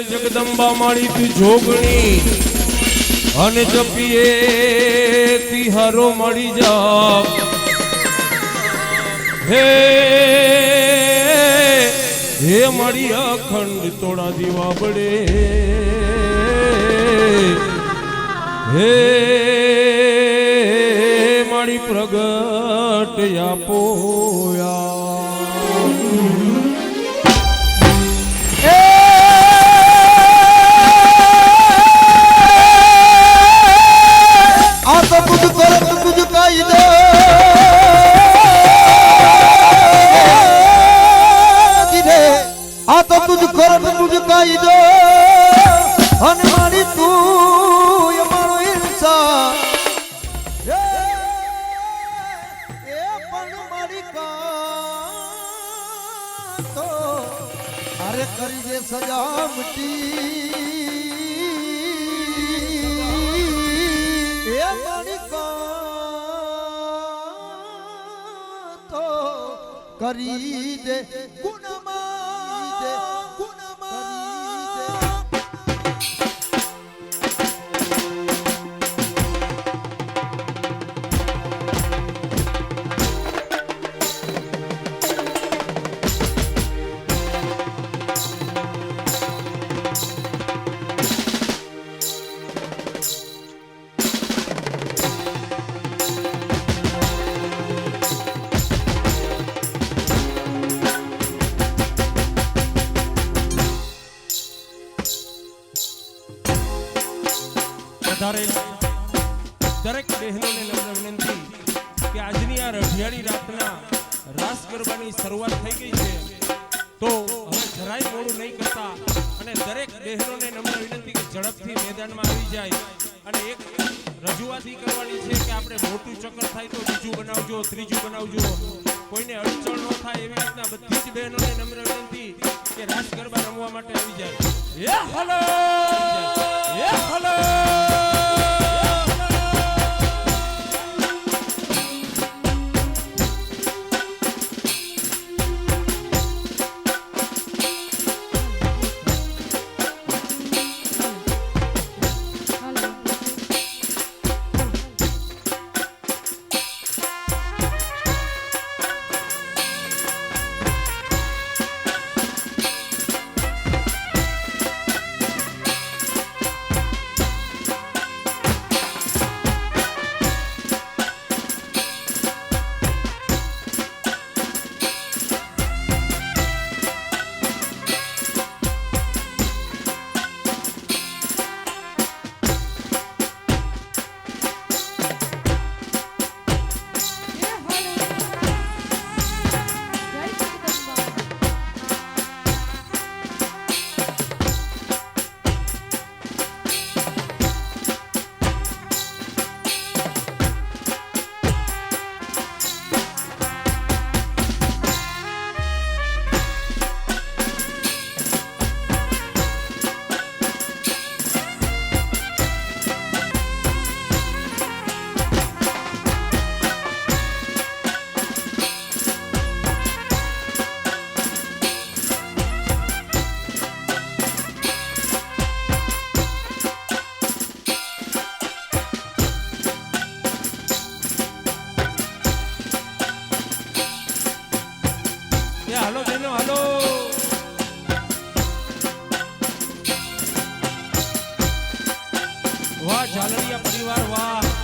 જગદંબા માળી તું જોગણી અને જપીએ તિહારો મળી જા હે હે મારી અખંડ તોડા દીવા બડે હે મારી પ્રગટ આપોયા કરી દે સજામટી એ માણિકા તો કરી દે દરેક બહેનોને નમ્ર વિનંતી કે આજની આ રઢિયાળી રાતના રાસ ગરબાની શરૂઆત થઈ ગઈ છે તો હવે જરાય મોડું નહીં કરતા અને દરેક બહેનોને નમ્ર વિનંતી કે ઝડપથી મેદાનમાં આવી જાય અને એક રજૂઆત કરવાની છે કે આપણે મોટું ચક્કર થાય તો બીજું બનાવજો ત્રીજું બનાવજો કોઈને અડચણ ન થાય એવી રીતના બધી જ બહેનોને નમ્ર વિનંતી કે રાસ ગરબા રમવા માટે આવી જાય હલો હલો હાલો બેનો હાલો વાહ ઝાલરિયા પરિવાર વાહ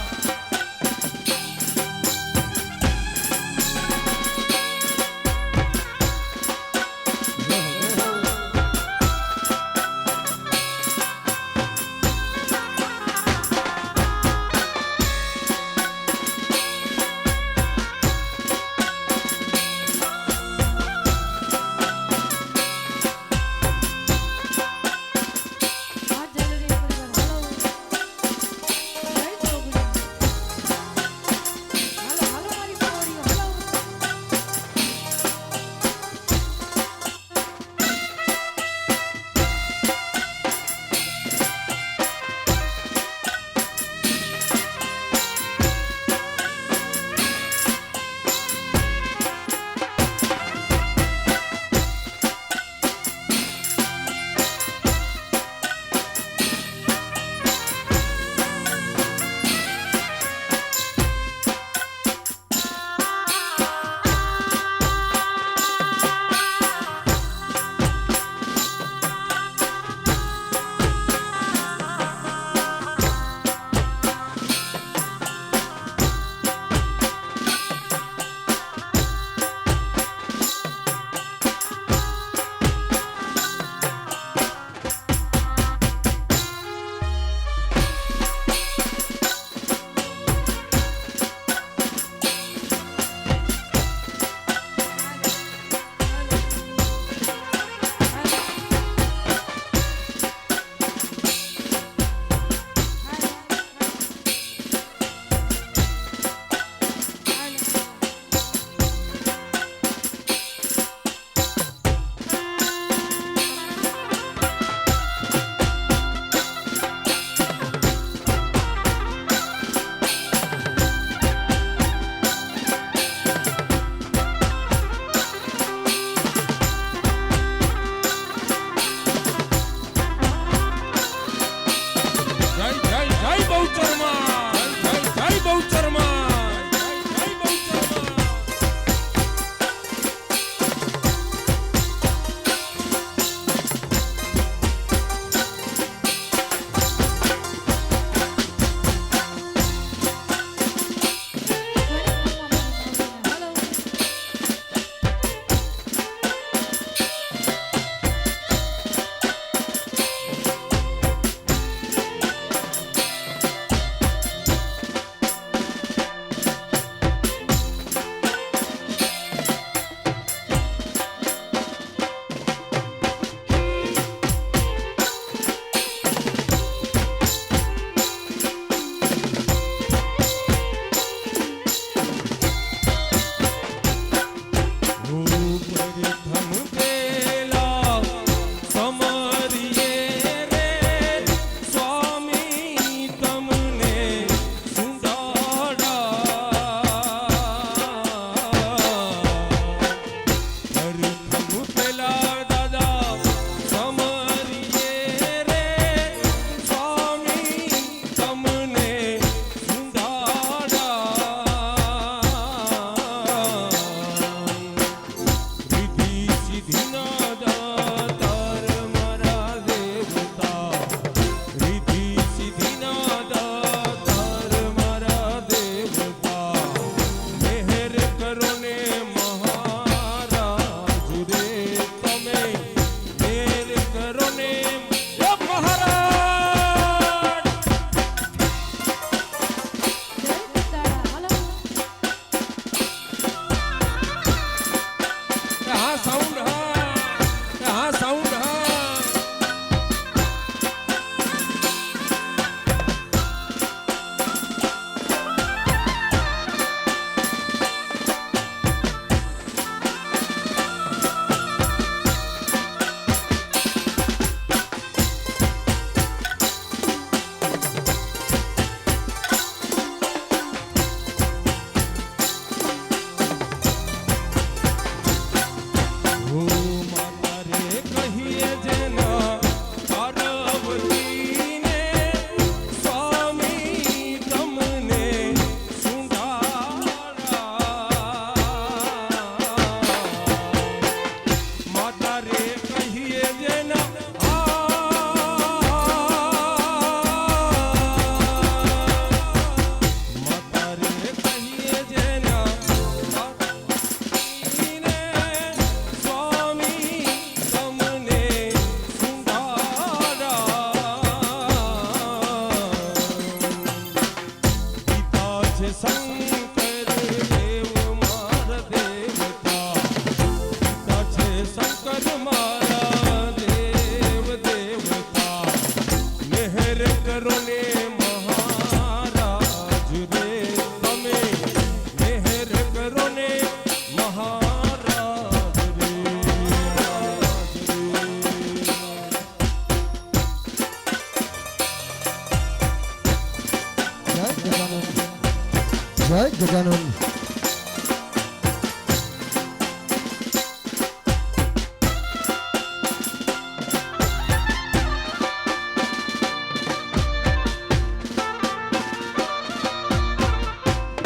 ગજાનન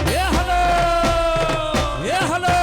એ હલો એ હલો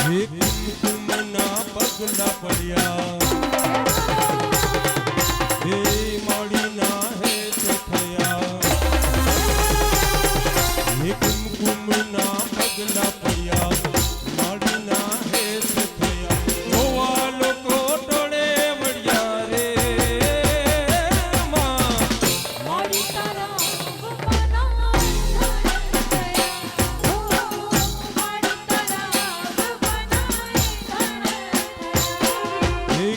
હે કુમકુમના પગલા પડ્યા હે માડીના હેત થયા હે કુમકુમના પગલા પડ્યા માડીના હેત થયા જોવા લોકો ટોળે વળ્યા રે માં મારી તારા વપના થયા ઓ મારી તારા વપના થયા હે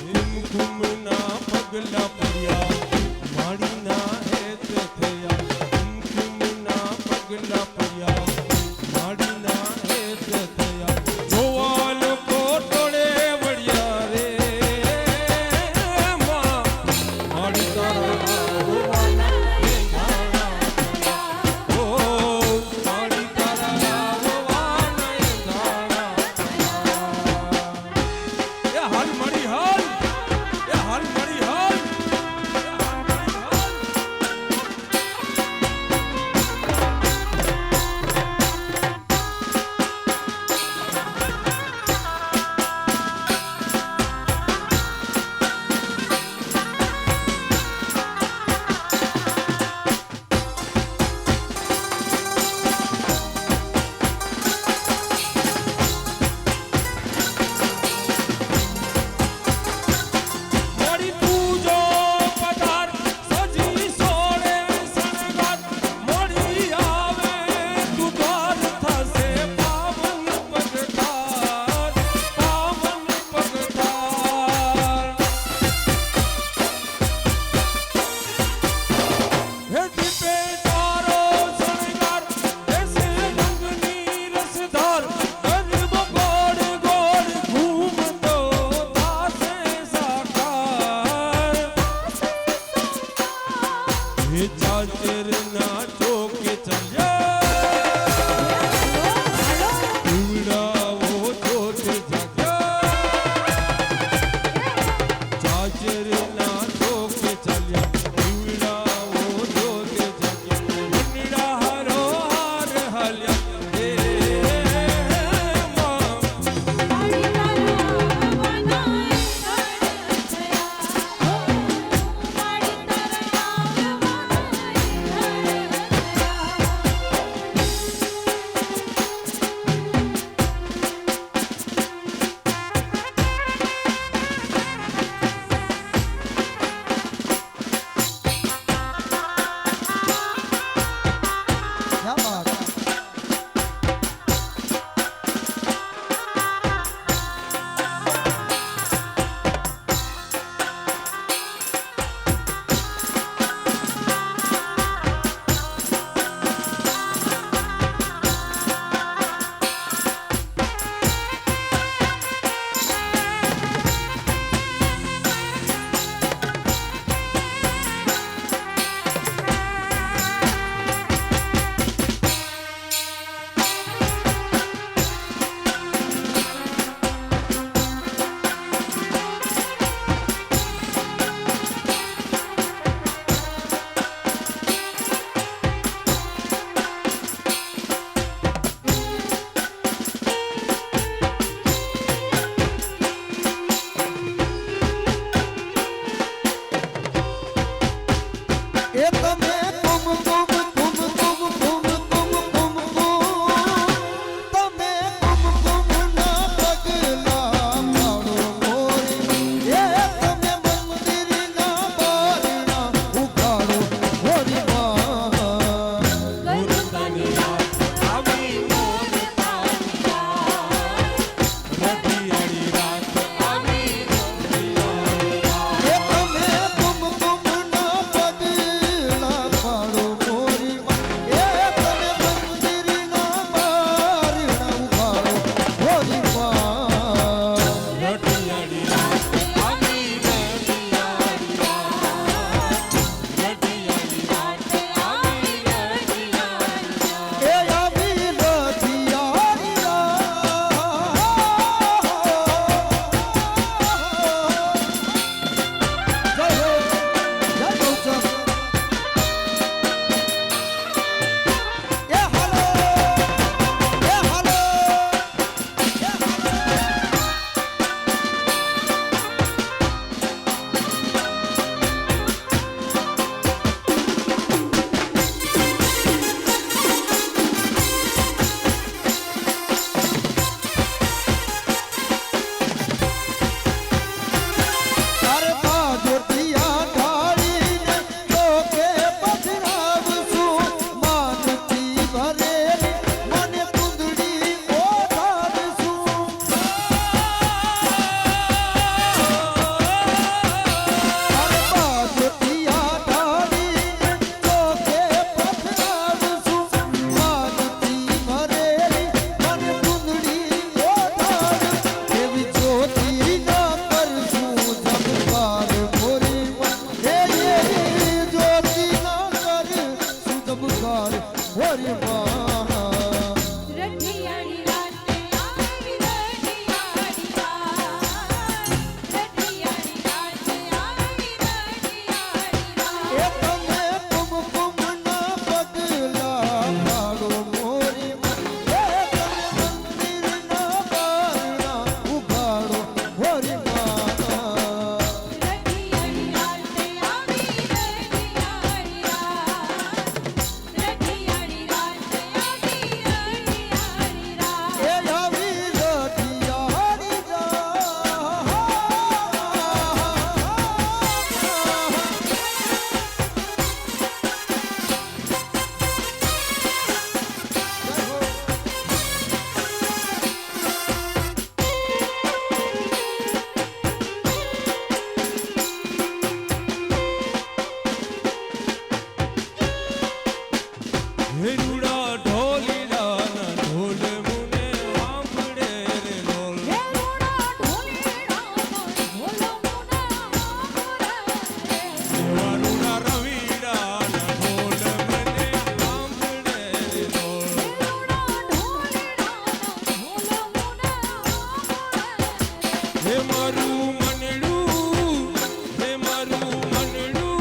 હે મારું મનડું હે મારું મનડું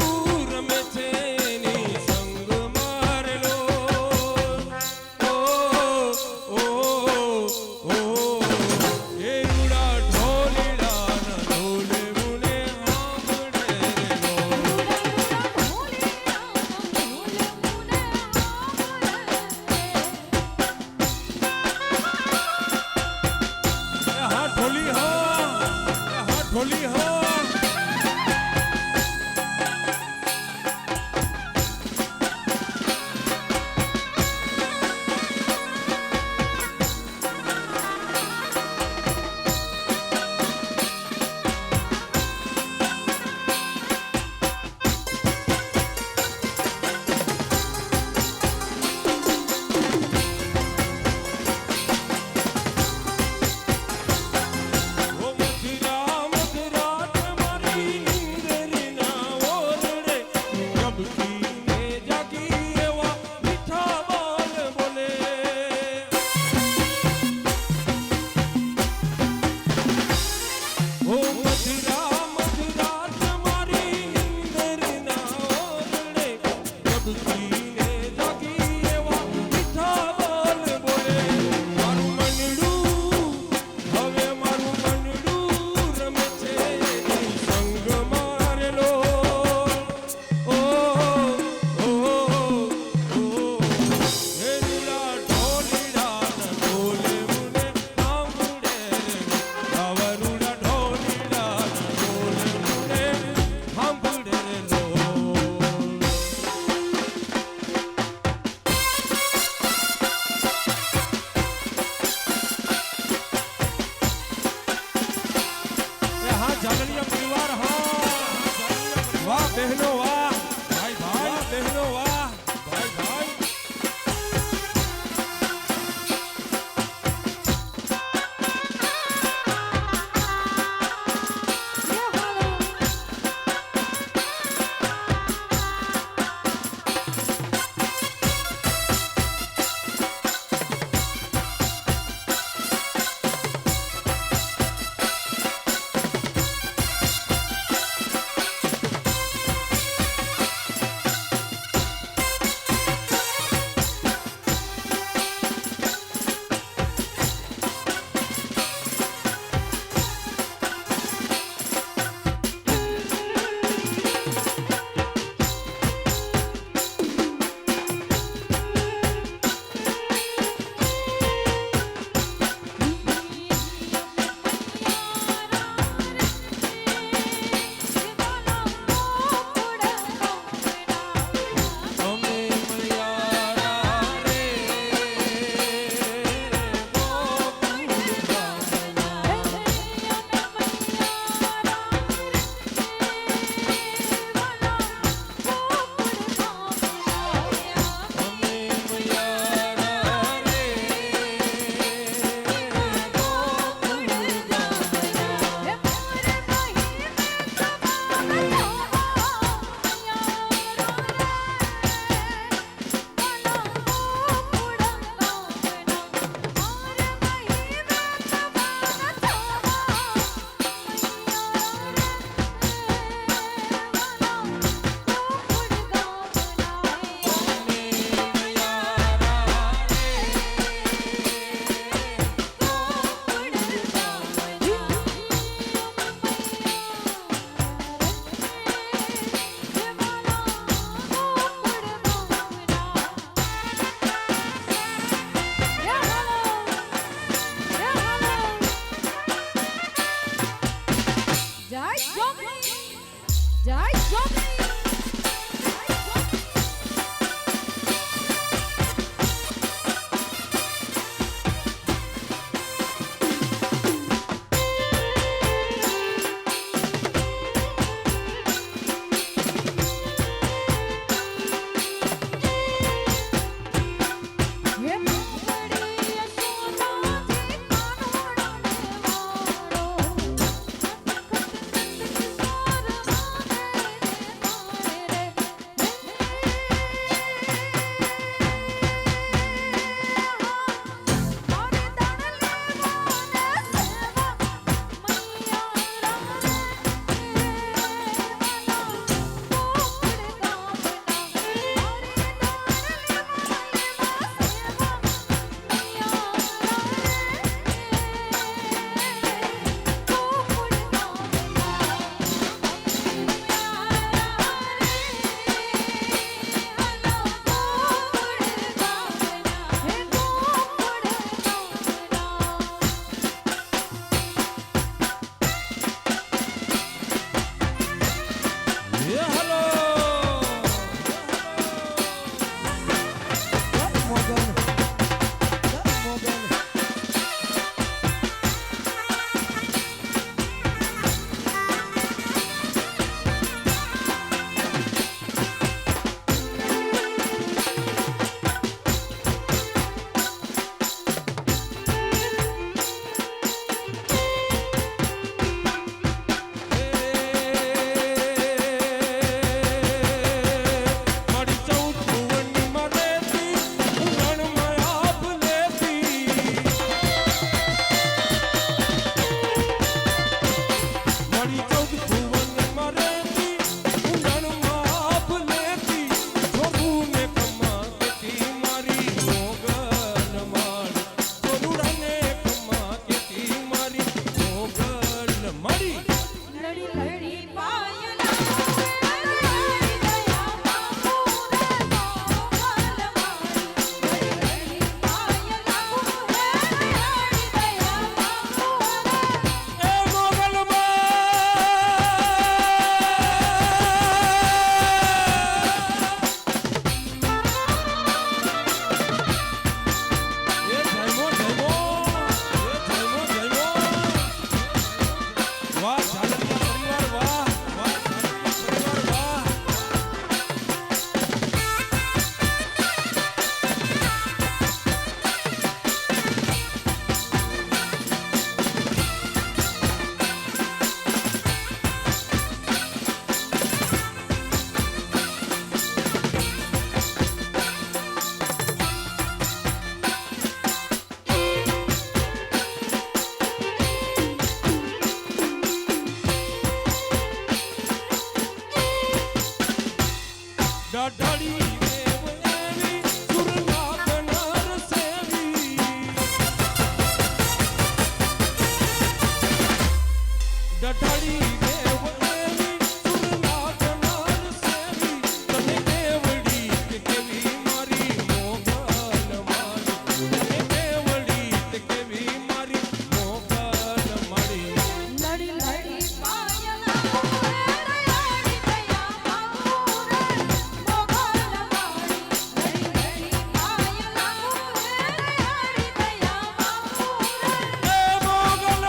રમે છે એની સંગ મારેલો ઓ ઓ ઓ એ રૂડા ઢોલીડા ના ઢોલે મુને સાંભળે રે હા ઢોલી હા ઢોલી હા ઓ મધુરા મધુરા તમારી નિંદરીના ઓરડે જબકીને જાગી એવા મીઠા બોલ બોલે ઓ મધુરા મધુરા તમારી નિંદરીના ઓરડે જબકીને જાગી એવા મીઠા બોલ બોલે મારું મનડું હવે મારું મનડું રમે છે એની સંગ મારેલો ઓ ઓ ઓ હે રૂડા ઢોલીડા ના ઢોલે મુને સાંભળે રે આવા રૂડા ઢોલીડા ના ઢોલે મુને સાંભળે રે લો હા જાગણીય પરિવાર હા વાહ બહેનો વાહ ભાઈ ભાઈ બહેનો વાહ ભાઈ ભાઈ અમે મયારા રે અમે મયારા રે માડી લડી લડી પાયલા લડી દયા બાપુ રે મોગલ માડી લડી પાયલા લડી દયા બાપુ રે એ મોગલ વાહ ઝાલરિયા પરિવાર વાહ વાહ ઝાલરિયા ડઢળી દેવ એવી સુરના કનર સેવી ડઢળી દેવ એવી સુરના કનર સેવી તને દેવડી કે કેવી મારી મોગલ માડી તને દેવડી કે કેવી મારી મોગલ માડી લડી લડી પાયલા લડી દયા બાપુ રે મોગલ માડી લડી લડી પાયલા લડી દયા બાપુ રે એ મોગલ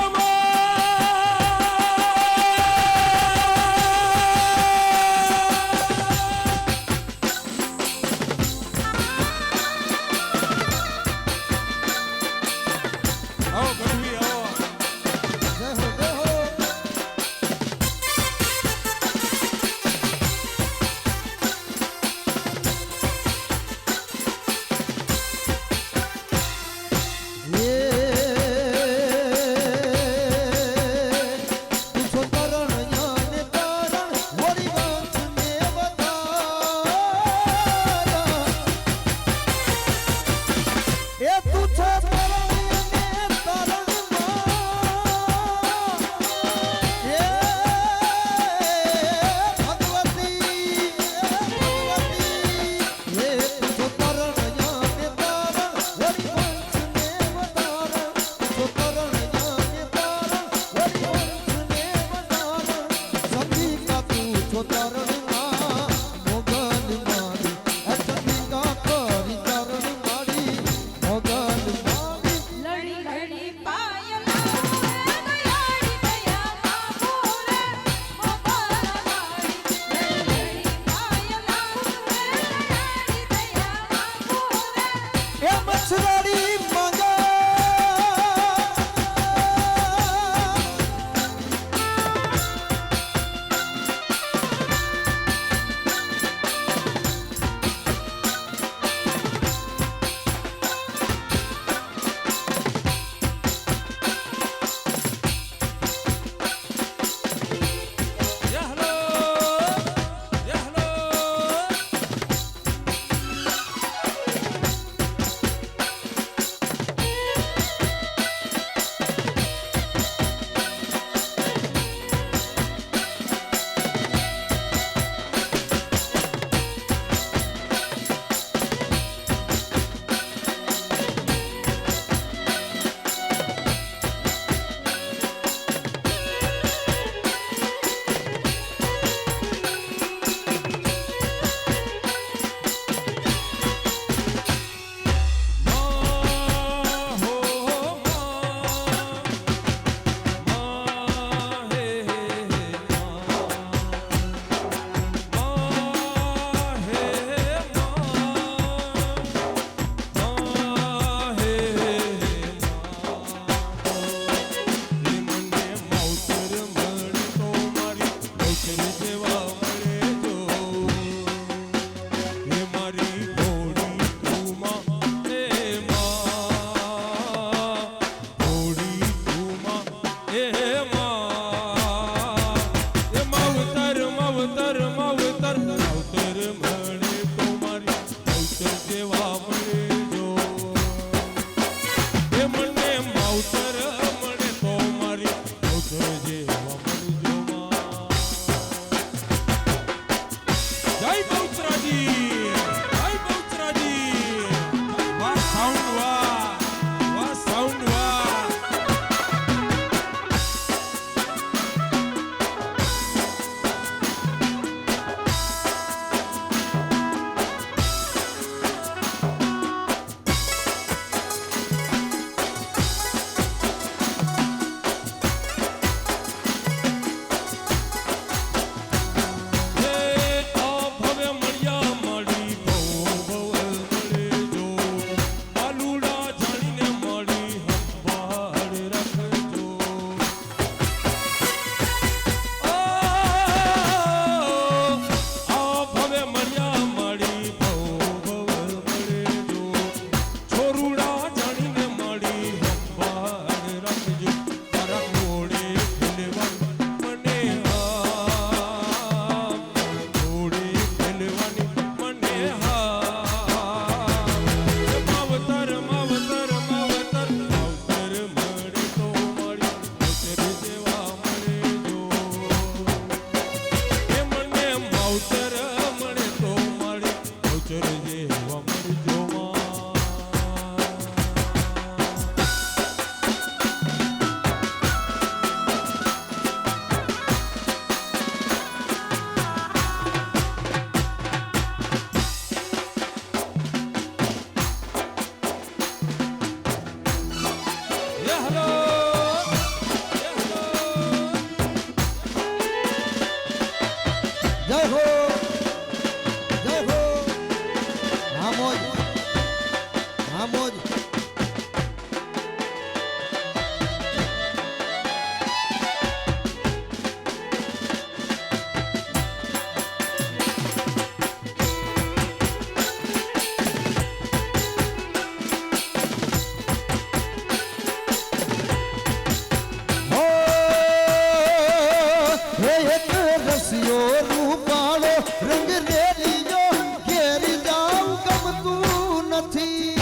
હે એક રસિયો રૂપાળો રંગ રેલીયો ઘેર જાઉં ગમતું નથી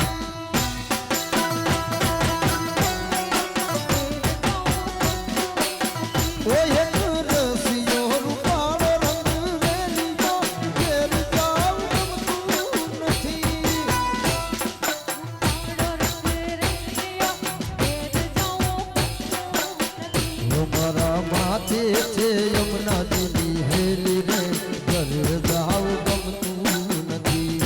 ઓ એક રસિયો રૂપાળો રંગ રેલીયો ઘેર જાઉં ગમતું નથી મારા માથે છે યમુનાજીની હેલી રે ઘર જાવ ગમતું નથી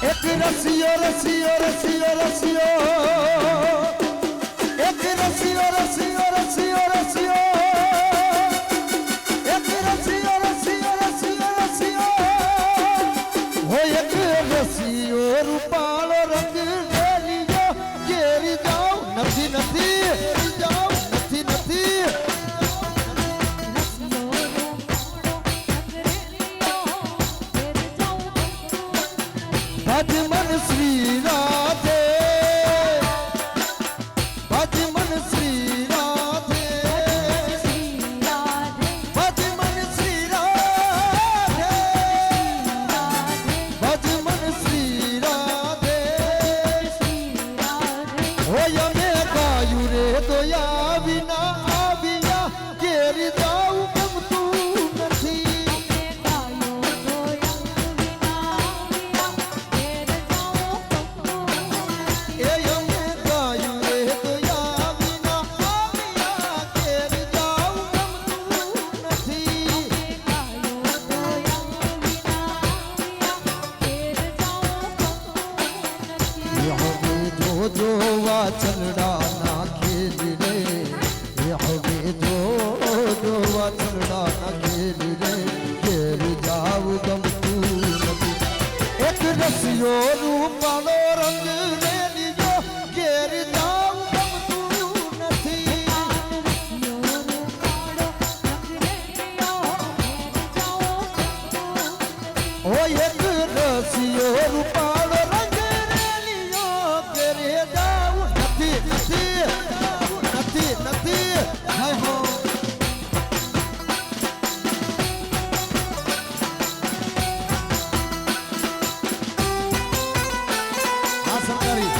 એક રસિયો રસિયો રસિયો રસિયો એક રસિયો રસિયો રસિયો રસિયો એક રસિયો રસિયો રસિયો રસિયો હો એક રસિયો રૂપાળો રંગ રેલીયો ઘેરી જાવ નથી નથી જાવ નથી નથી ભજ મન શ્રી રાધે ભજ મન શ્રી રાધે ભજ મન શ્રી રાધે ભજ મન શ્રી રાધે હોય અમે ગાયું રે દોયા વિના આવ્યા ઘેરી જાઉં ગમતું નથી એ અમે ગાયું રે દોયા વિના આવ્યા ઘેર જાઉં ગમતું નથી હવે જોવા ચલડા નાખેલી રે હવે જોવા ચલડા નાખેલી રે ઘેર જાવ ગમતું નથી એક રસિયો રૂપાળો રંગ રેલીયો ઘેર જાવ ગમતું નથી ઓ એક રસિયો રૂપાળો રંગ રેલીયો ઘેર જાવ નથી નથી નથી નથી હાય હો આ સરકારી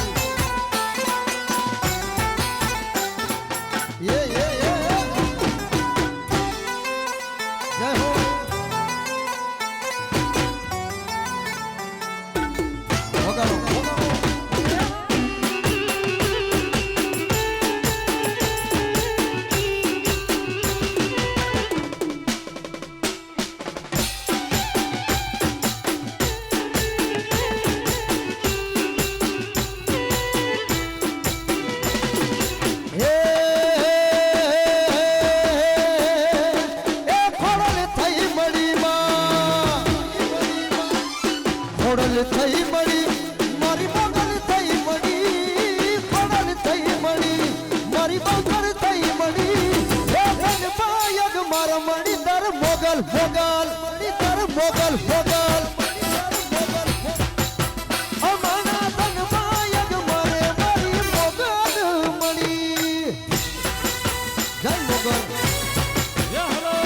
એ જય હો વગાડો ખોડલ થઈ મળી મારી બગલ થઈ મળી ખોડલ થઈ મળી મારી બગલ થઈ મળી હે ગણપાયક મારા મણી દર મોગલ મોગલ મણી દર મોગલ મોગલ અમારા ગણપાયક મારે મારી મોગલ મળી જય મોગલ જય હલો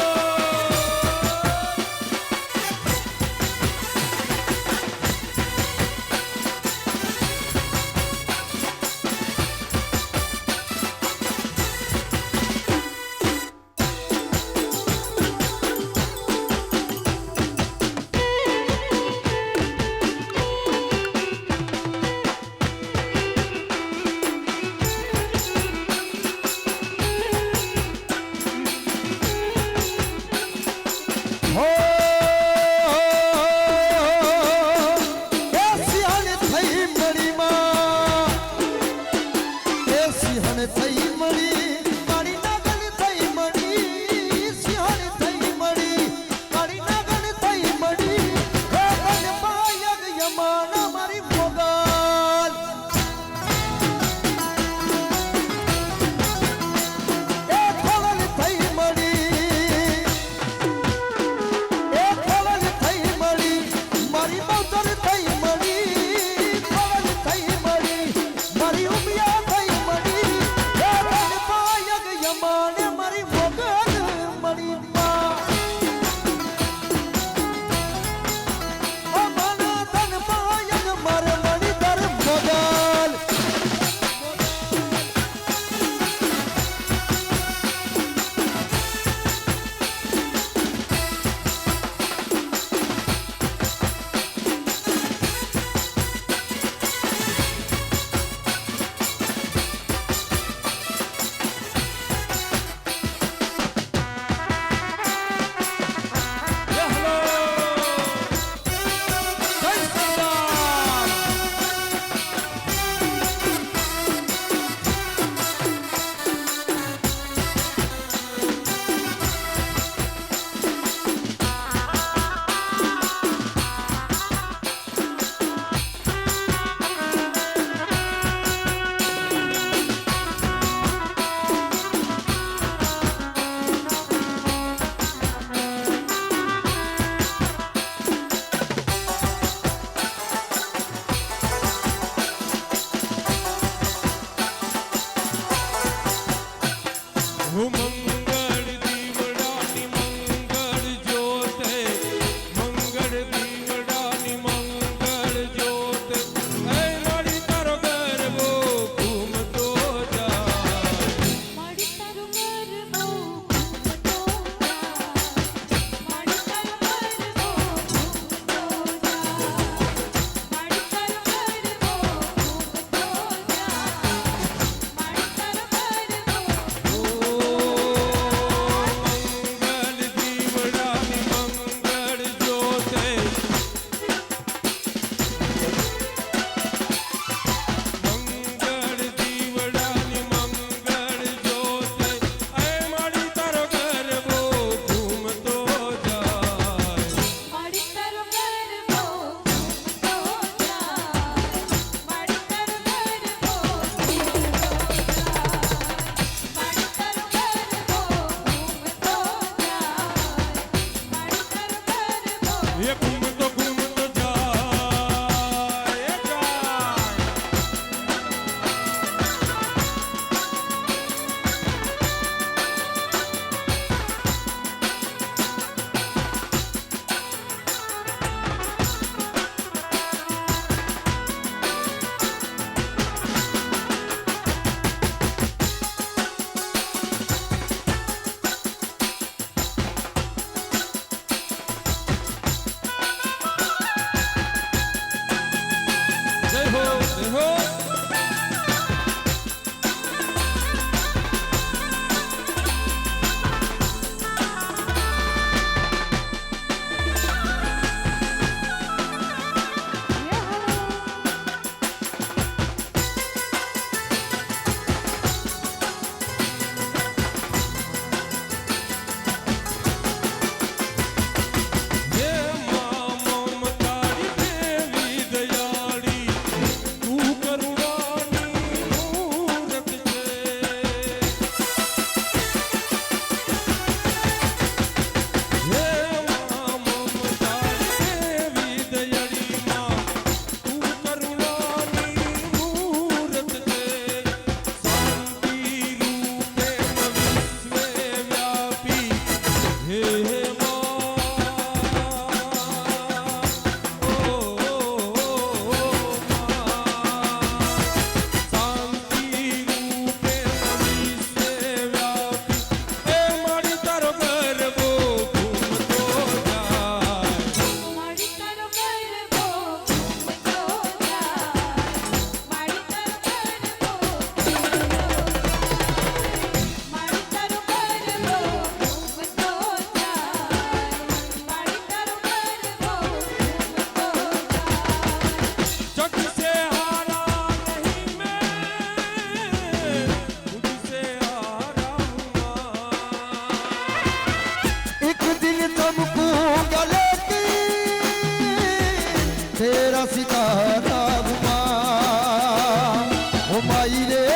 माई रे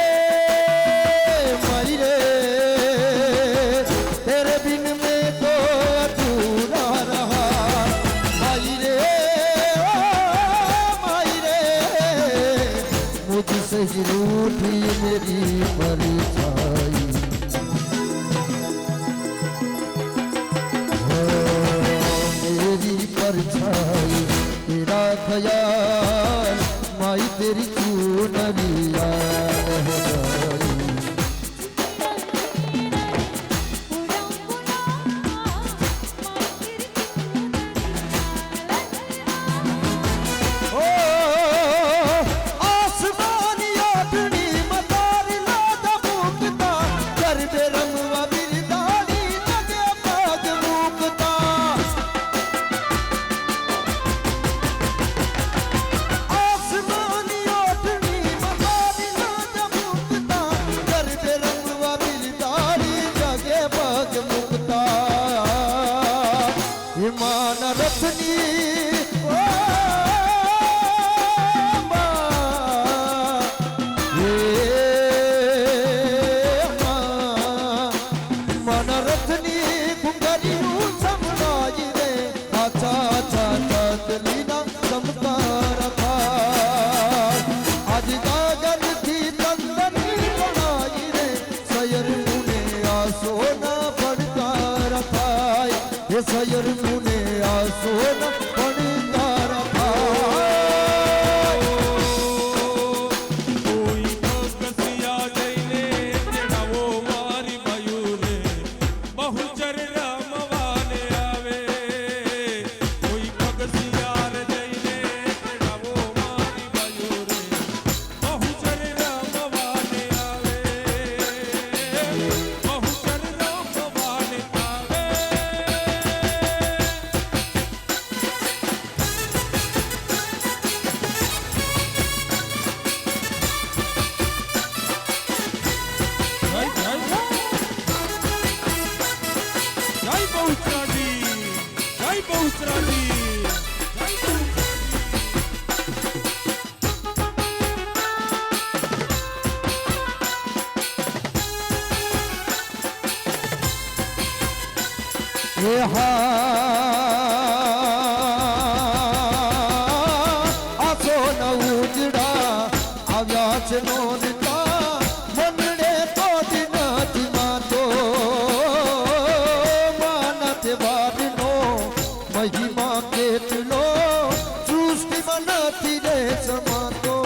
तेरे बिन मैं तो अधूरा रहा माई रे मुझसे ही रूठी मेरी परछाई मेरी परछाई तेरा ख्याल माई तेरी चूनरिया रह जाई ओ आसमानी आठनी मतारी लादा मुक्ता कर दे रंगवा बिरदारी जगे पाग मुक्ता आसमानी आठनी मतारी लादा मुक्ता कर दे रंगवा बिरदारी जगे पाग मुक्ता ईमान रखनी सयर मुने आसो न पड़ता रखा કોઈ પગથિયા જઈને તેડાવો મારી મયુરે બહુચર રમવાને આવે કોઈ પગથિયા જઈને તેડાવો મારી મયુરે બહુચર રમવાને આવે બહુચર રમવાને આવે જય બહુચરાજી જય બહુચરાજી ये आसो न उजड़ा आव्या छे नोनता मनडे तो दिनाती मातो मानते वादनो महिमा केटलो सृष्टि मनती रे समातो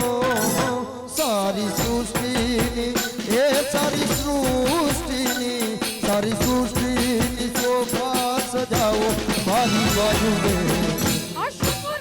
सारी सृष्टिनी ए सारी सृष्टिनी शोभा सजाओ मारी बाजू में અશુર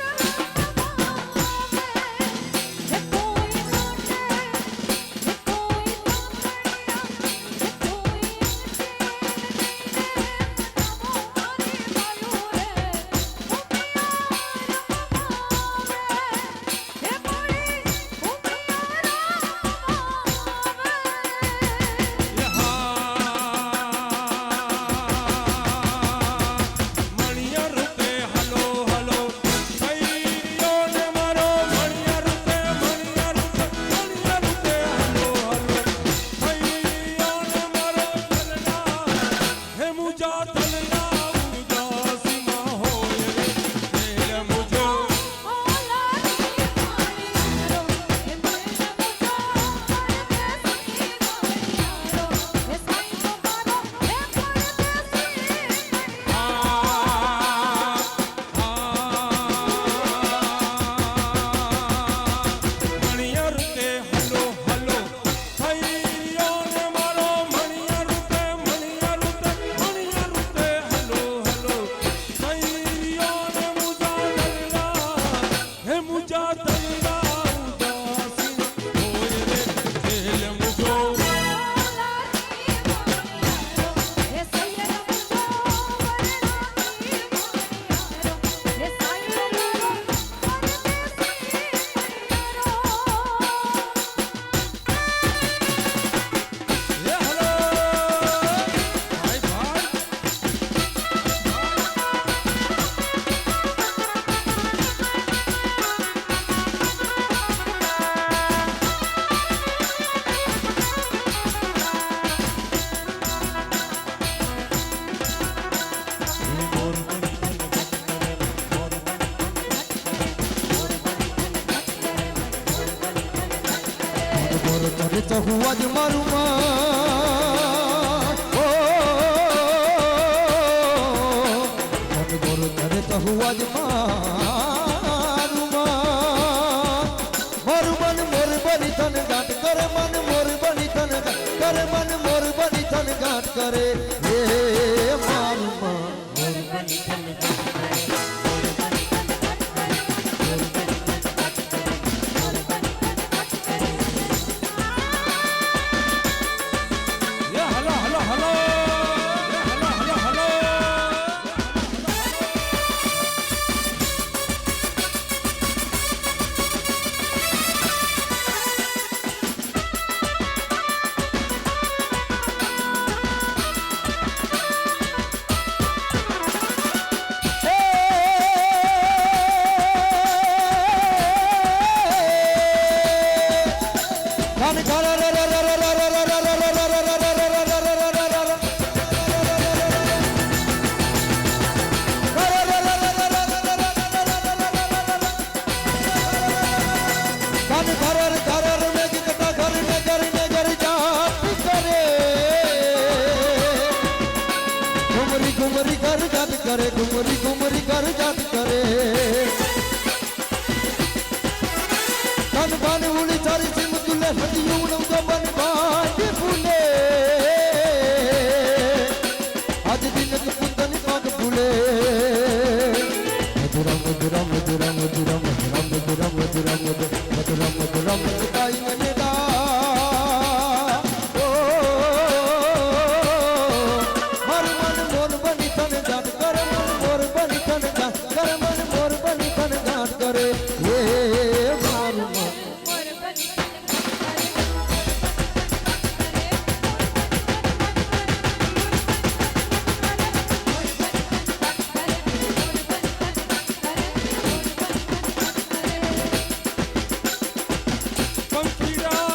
કરે ચહુઆજ મારું માં ઓ મન ગોર કરે ચહુઆજ મારું માં મારું મન મોર બની તન ગાંઠ કરે મન મોર બની તન કરે મન મોર બની તન ગાંઠ કરે હે મારું માં એ હલો હલો હલો એ હલો હલો હલો ઘુમરી ઘર જાત કરે ઘુમરી ઘુમરી ઘર જાત કરે તન બાન ઉલી ચારી સિમ તુલે હදිયું નો ગમન બાટી ફૂલે આજ દિન કુંદની પાક ફૂલે મધુરમ મધુરમ મધુરમ મધુરમ મધુરમ મધુરમ મધુરમ મધુરમ મધુરમ કાઈ મને દા ઓ મારું મન મોર બની તન જાત કરે મન મોર બની તન જાત કરે મન મોર બની તન જાત કરે હે મારું મન મોર બની તન પંખીડા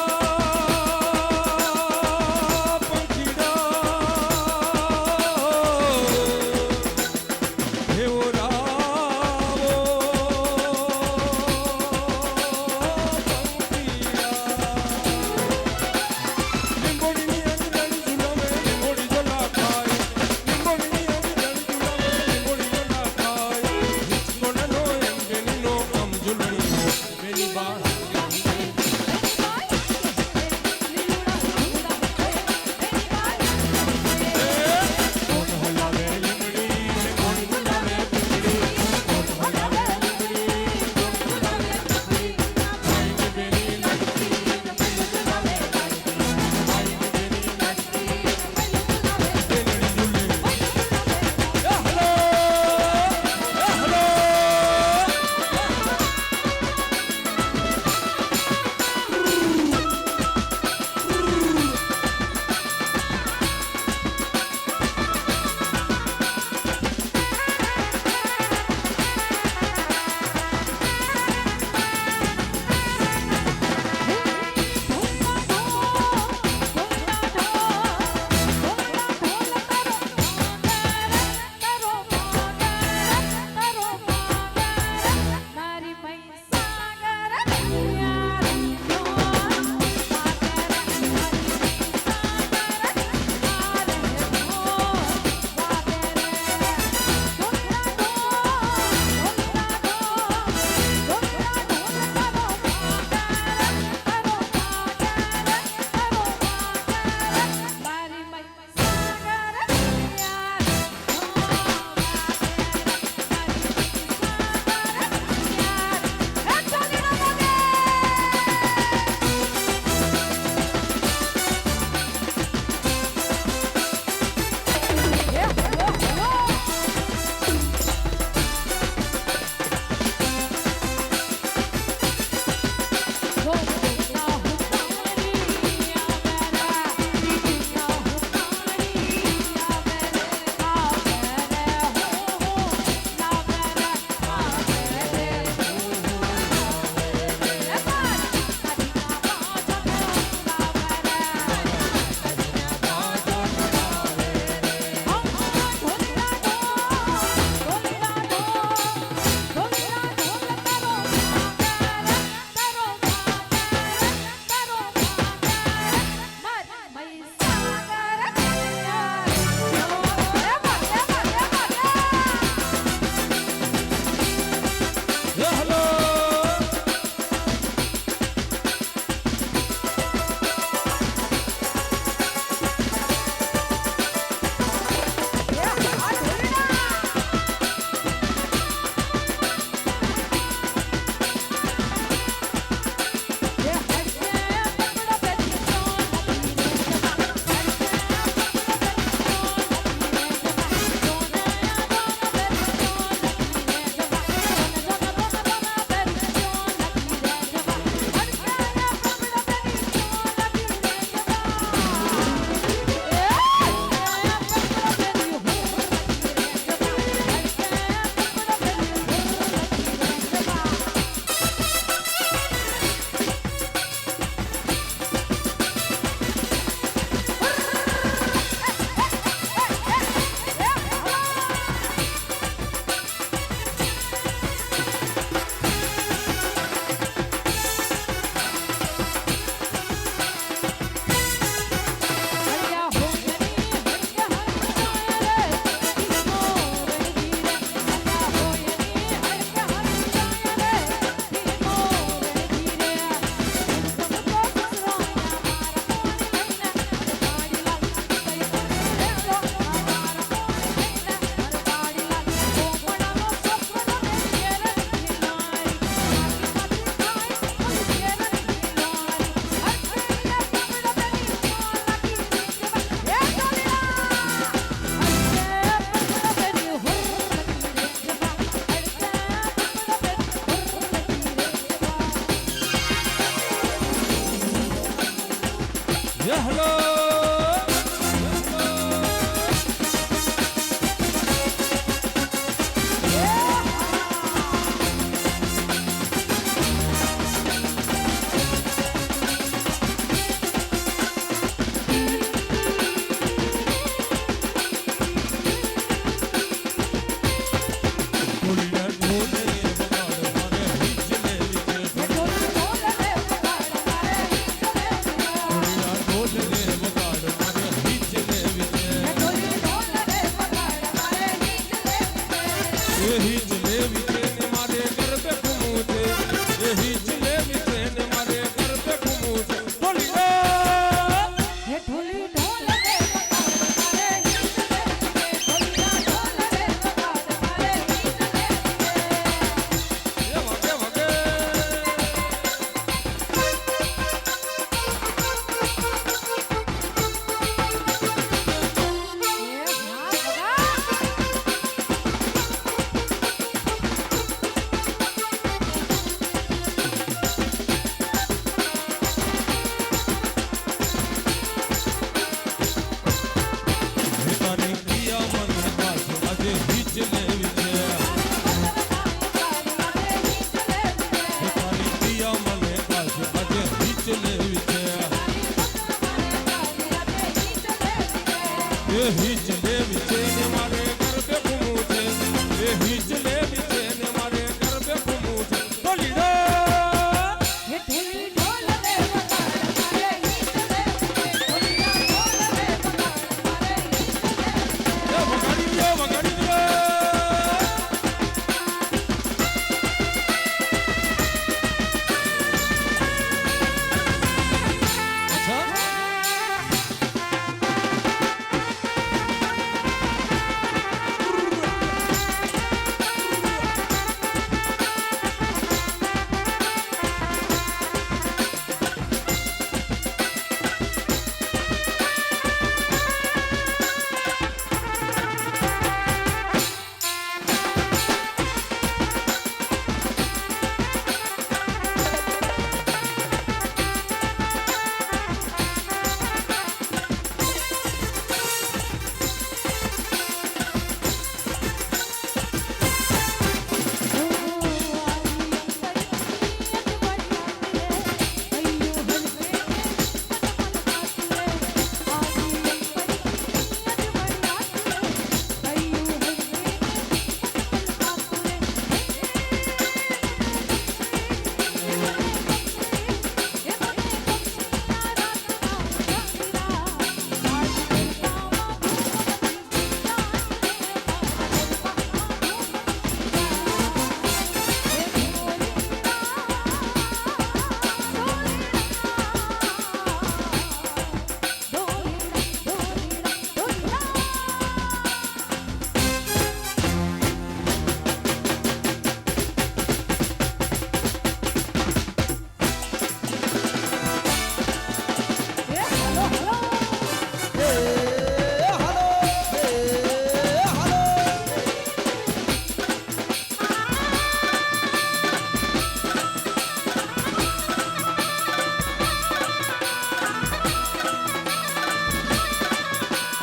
એ હલો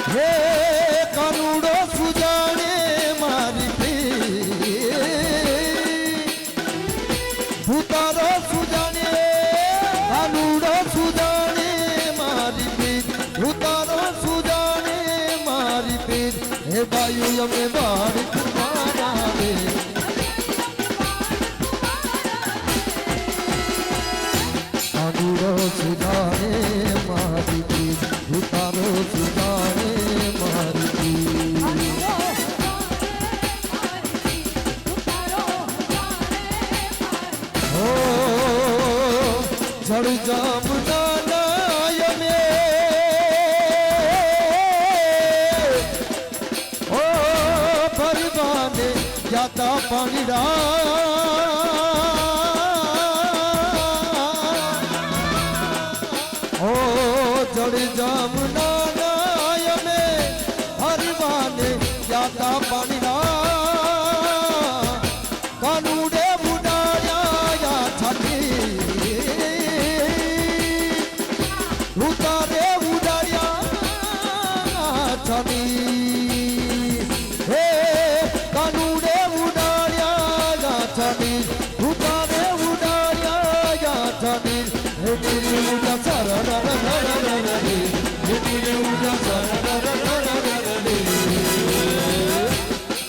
હે કાનુડો સુજાણે મારી પ્રીત ભૂતારો સુજાણે કાનુડો સુજાણે મારી પ્રીત ભૂતારો સુજાણે મારી પ્રીત હે બાયુ અમે બાર કુમારા રે કાનુડો સુજાણે મારી પ્રીત ભૂતારો સુજાણે મારી પ્રીત હો જળ જામના નાયને ઓ ભરવાને જાતા પાણીડા ઓ જળ જામના નાયને ભરવાને જાતા પાણીડા કાનુડે બુડાયા છાતી ઉતારે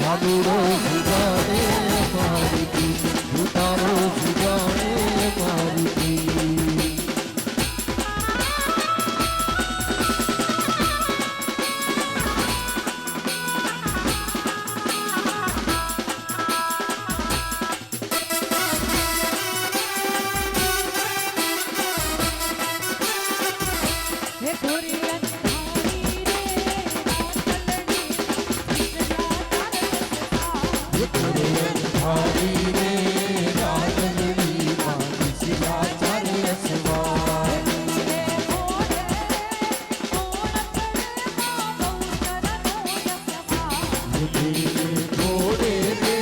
ભાદુડો સુજાણે મારી કી, ઉતારો સુજાણે મારી કી. હે ગોરી અંધારી રે હારી રે રાજની મારી શિલા ચારે સવા. ઘોડે રે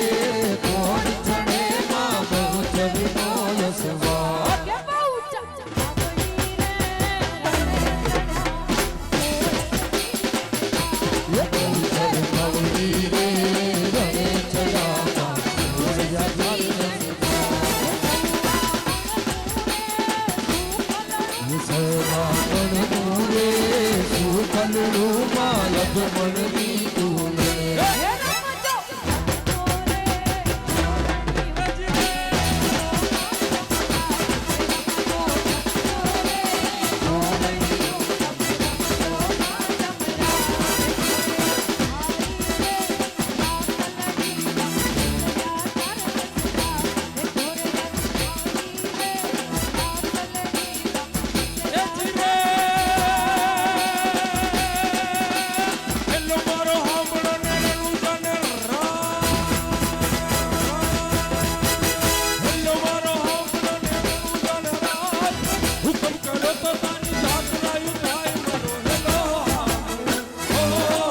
કોણ ચડે માં બહુ ચવીનો યસવા. ગૌરી રે રણે ચડામાં ઘોડિયા ચારે સવા. રે સુખલડું માં લગમણની તું રે. હેલો મારો હાંભળો ને રણું જાને હેલો મારો હાંભળો ને રણું જાને હુકમ કરો તો તારી જાત રાયું થાય મારો હેલો હાંભળો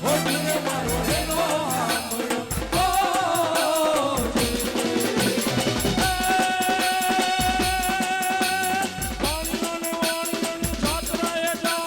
ઓ જીને મારો હેલો હાંભળો વાણીઓને જાત રાયે જા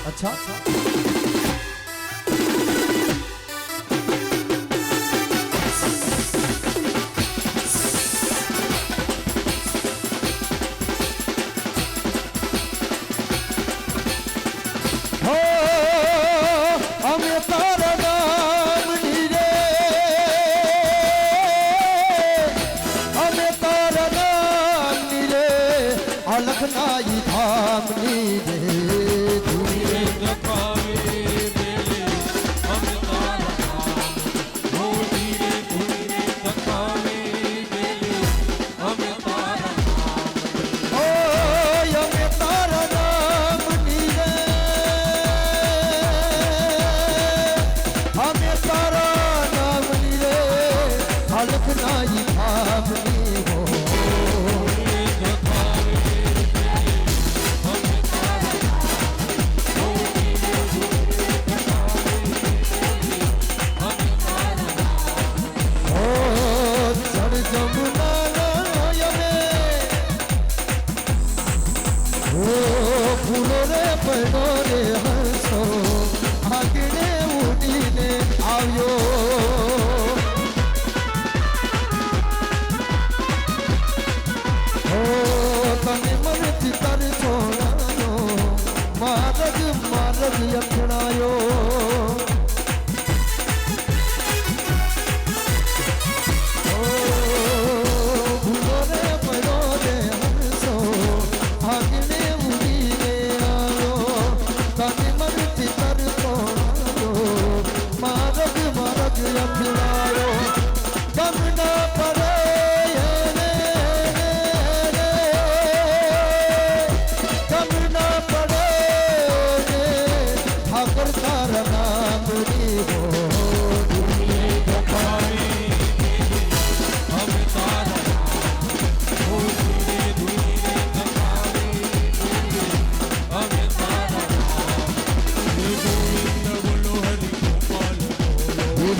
અચ્છા હો અમે તારા નામની રે, અમે તારા નામની રે, અલખનાઈ ધામની રે. તું રે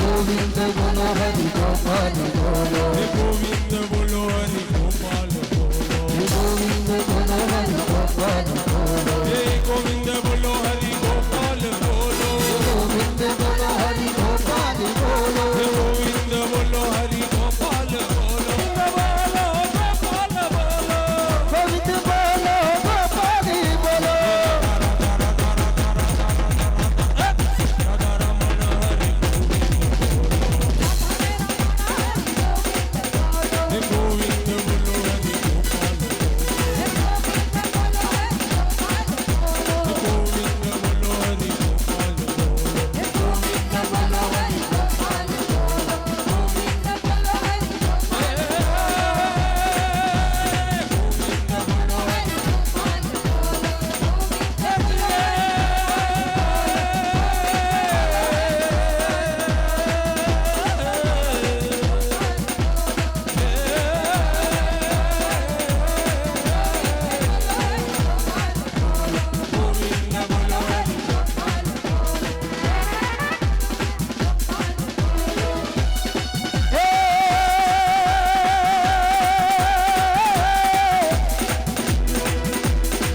ગોવિંદ બોલો હરિ ગોપાલ બોલો હે ગોવિંદ બોલો હરિ ગોપાલ બોલો હે ગોવિંદ બોલો હરિ ગોપાલ બોલો હે ગોવિંદ બોલો હરિ ગોપાલ બોલો ગોવિંદ બોલો હરિ ગોપાલ બોલો હે ગોવિંદ બોલો હરિ ગોપાલ બોલો બોલો ગોપાલ બોલો ગોવિંદ બોલો ગોપાલ બોલો રાધા રમણ હરિ હે ગોવિંદ બોલો હરિ ગોપાલ ગોવિંદ બોલો હરિ ગોપાલ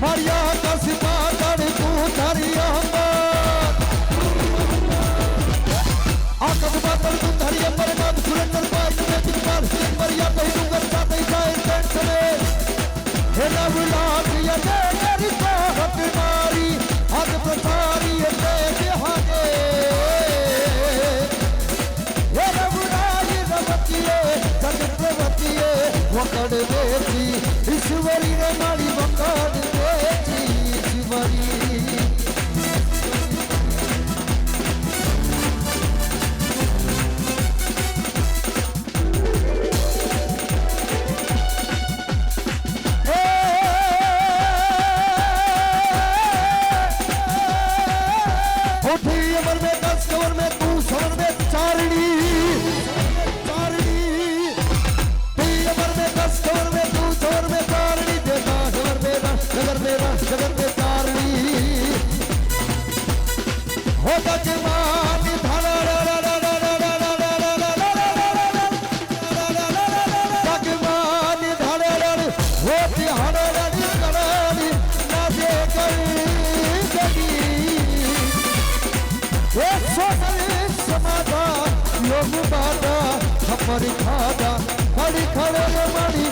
મારિયા કસમાં તડ તું ધરી અંબર આકબમાં તડ તું ધરી અંબર નાદ સુરેન્દ્ર બાઈ ને તિપાલ સિંહ મરિયા કઈ ડુંગર સાથે જાય ટેન્ટ સમે હે નવલાક યને કરી સાહત મારી હદ પ્રસારી એટલે બિહાને હે નવલાય રમતીએ જગત પ્રવતીએ વકડ દેતી ઈશ્વરી રે મારી વકડ દેતી ઈશ્વરી उठी अमर में 10 कवर में तू सवर में चारणी चारणी ती अमर में 10 कवर में तू सवर में चारणी देखा सवर में नगर में चारणी होता के मान धारा मान धारा होती हड़ाड़ी कराड़ी ना दे गई समाधा योग बाधा खपरी खाधा खड़ी खड़े मारी